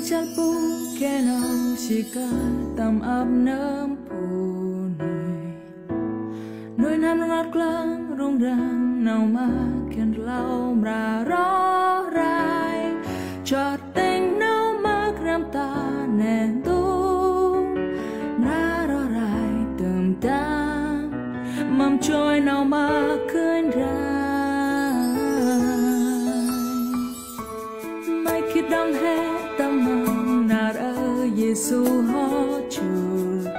chặt bu kẻ nào chỉ cả tầm ấp nấm phù này nuôi nam ngọt lăng rung rang nào mà khen lau ra rõ rai cho tình nào mà gram ta nén tu ra rõ rai tầm ta mầm trôi nào mà khơi ra mai khi đang hè tâm mong nạt ơi Giêsu họ chùa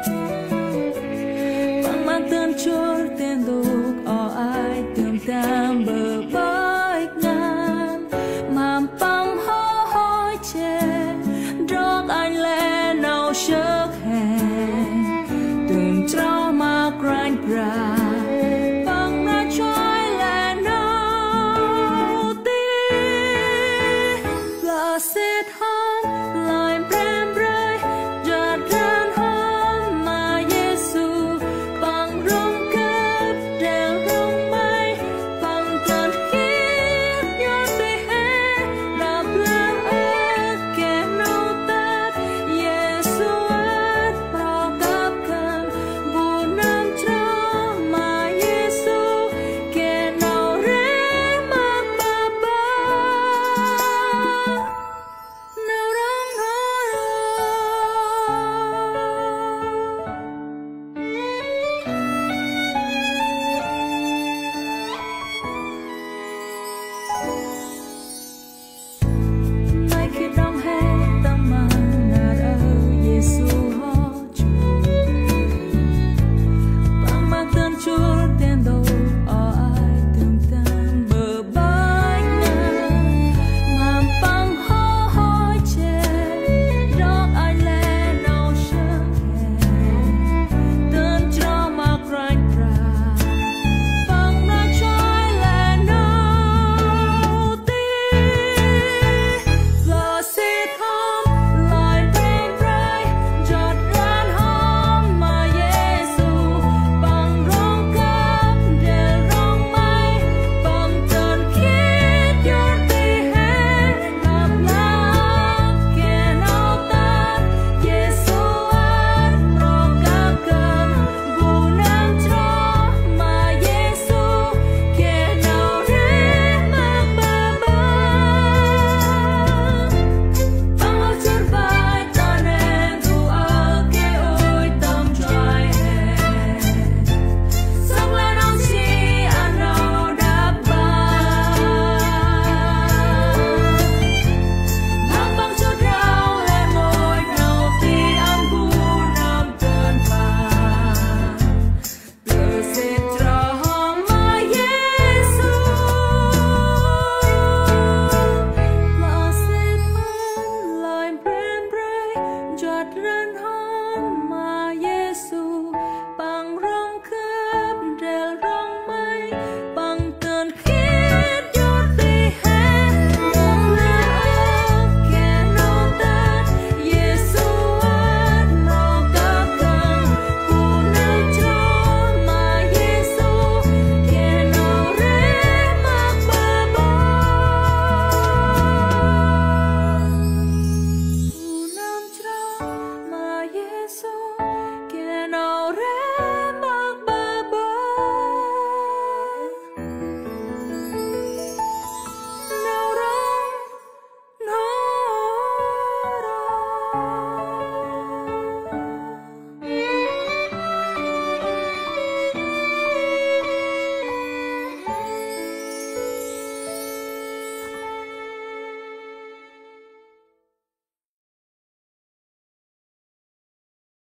bằng mang tên chúa tên tục ở ai tìm tam bờ bãi ngàn mà bằng hó hoi chè rót anh lẽ nào sức hẹn từng trao mà grand pra bằng na trôi lẽ nào tí là xét